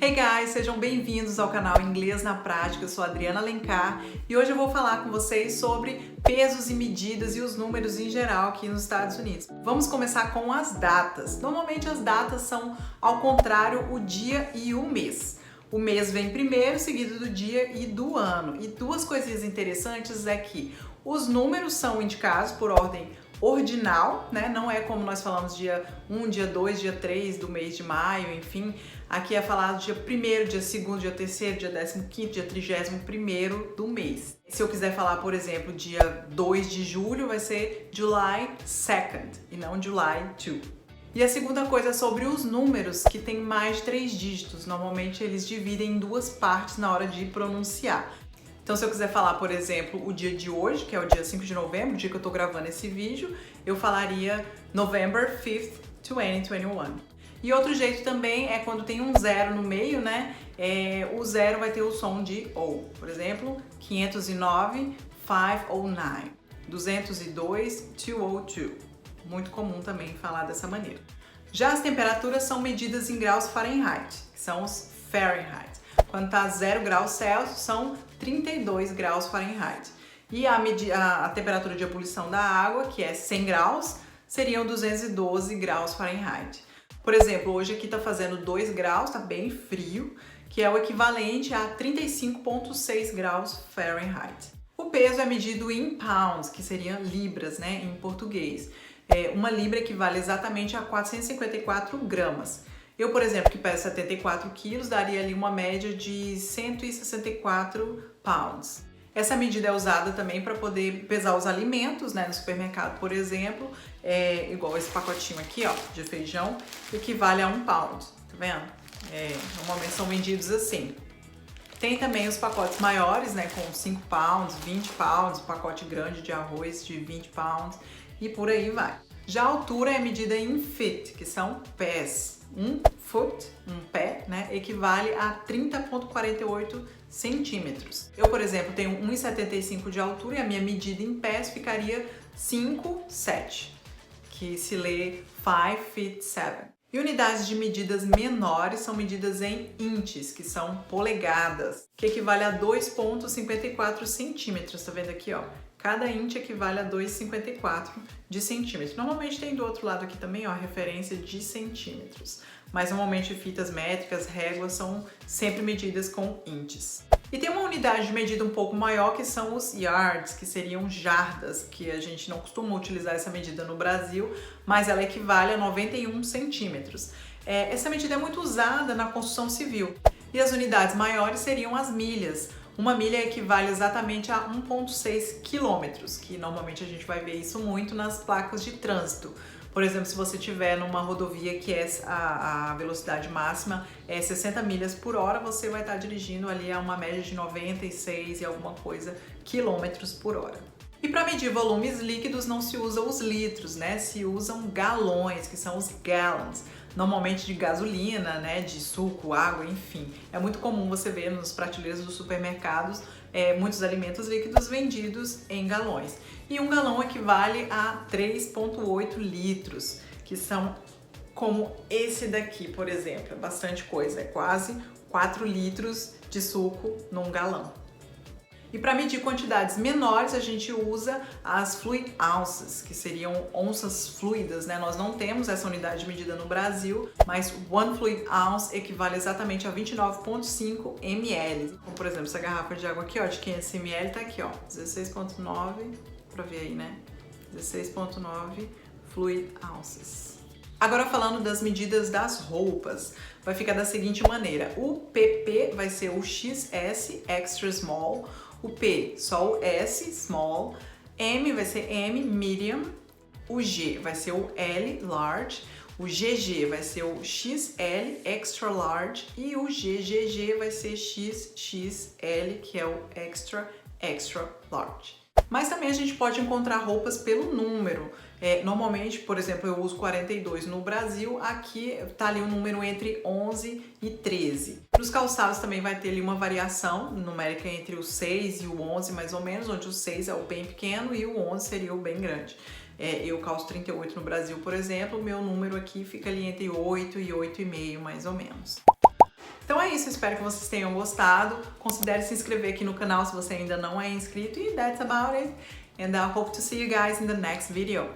Hey guys, sejam bem-vindos ao canal Inglês na Prática. Eu sou a Adriana Alencar e hoje eu vou falar com vocês sobre pesos e medidas e os números em geral aqui nos Estados Unidos. Vamos começar com as datas. Normalmente as datas são ao contrário, o dia e o mês. O mês vem primeiro, seguido do dia e do ano. E duas coisinhas interessantes é que os números são indicados por ordem ordinal, né? Não é como nós falamos dia 1, dia 2, dia 3 do mês de maio, enfim. Aqui é falado dia 1º, dia 2º, dia 3º, dia 15º, dia 31º do mês. Se eu quiser falar, por exemplo, dia 2 de julho, vai ser July 2nd e não July 2. E a segunda coisa é sobre os números que tem mais de 3 dígitos. Normalmente eles dividem em duas partes na hora de pronunciar. Então, se eu quiser falar, por exemplo, o dia de hoje, que é o dia 5 de novembro, o dia que eu tô gravando esse vídeo, eu falaria November 5th, 2021. E outro jeito também é quando tem um zero no meio, né? O zero vai ter o som de O. Por exemplo, 509, 509. 202, 202. Muito comum também falar dessa maneira. Já as temperaturas são medidas em graus Fahrenheit, que são os Fahrenheit. Quando tá 0 graus Celsius, são 32 graus Fahrenheit. E a temperatura de ebulição da água, que é 100 graus, seriam 212 graus Fahrenheit. Por exemplo, hoje aqui tá fazendo 2 graus, tá bem frio, que é o equivalente a 35,6 graus Fahrenheit. O peso é medido em pounds, que seriam libras, né, em português. Uma libra equivale exatamente a 454 gramas. Eu, por exemplo, que peso 74 quilos, daria ali uma média de 164 pounds. Essa medida é usada também para poder pesar os alimentos, né, no supermercado, por exemplo, igual esse pacotinho aqui, ó, de feijão, equivale a 1 pound, tá vendo? Normalmente são medidos assim. Tem também os pacotes maiores, né, com 5 pounds, 20 pounds, pacote grande de arroz de 20 pounds e por aí vai. Já a altura é medida em feet, que são pés. Um foot, um pé, né, equivale a 30,48 centímetros. Eu, por exemplo, tenho 1,75 de altura e a minha medida em pés ficaria 5'7", que se lê 5 feet 7. E unidades de medidas menores são medidas em inches, que são polegadas, que equivale a 2,54 centímetros. Tá vendo aqui, ó? Cada inch equivale a 2,54 de centímetro. Normalmente tem do outro lado aqui também, ó, a referência de centímetros. Mas normalmente fitas métricas, réguas são sempre medidas com inches. E tem uma unidade de medida um pouco maior que são os yards, que seriam jardas, que a gente não costuma utilizar essa medida no Brasil, mas ela equivale a 91 centímetros. Essa medida é muito usada na construção civil. E as unidades maiores seriam as milhas. Uma milha equivale exatamente a 1,6 quilômetros, que normalmente a gente vai ver isso muito nas placas de trânsito. Por exemplo, se você estiver numa rodovia que a velocidade máxima é 60 milhas por hora, você vai estar dirigindo ali a uma média de 96 e alguma coisa quilômetros por hora. E para medir volumes líquidos não se usam os litros, né? Se usam galões, que são os gallons. Normalmente de gasolina, né, de suco, água, enfim. É muito comum você ver nos prateleiras dos supermercados muitos alimentos líquidos vendidos em galões. E um galão equivale a 3,8 litros, que são como esse daqui, por exemplo. É bastante coisa, é quase 4 litros de suco num galão. E para medir quantidades menores, a gente usa as fluid ounces, que seriam onças fluidas, né? Nós não temos essa unidade de medida no Brasil, mas one fluid ounce equivale exatamente a 29,5 ml. Como, por exemplo, essa garrafa de água aqui, ó, de 500 ml, tá aqui, ó, 16,9, para ver aí, né? 16,9 fluid ounces. Agora falando das medidas das roupas, vai ficar da seguinte maneira. O PP vai ser o XS, Extra Small. O P, só o S, Small. M vai ser M, Medium. O G vai ser o L, Large. O GG vai ser o XL, Extra Large. E o GGG vai ser XXL, que é o Extra, Extra Large. Mas também a gente pode encontrar roupas pelo número. Normalmente, por exemplo, eu uso 42 no Brasil, aqui tá ali o número entre 11 e 13. Nos calçados também vai ter ali uma variação numérica entre o 6 e o 11 mais ou menos, onde o 6 é o bem pequeno e o 11 seria o bem grande. Eu calço 38 no Brasil, por exemplo, o meu número aqui fica ali entre 8 e 8,5 mais ou menos. Então é isso, eu espero que vocês tenham gostado. Considere se inscrever aqui no canal se você ainda não é inscrito. E that's about it. And I hope to see you guys in the next video.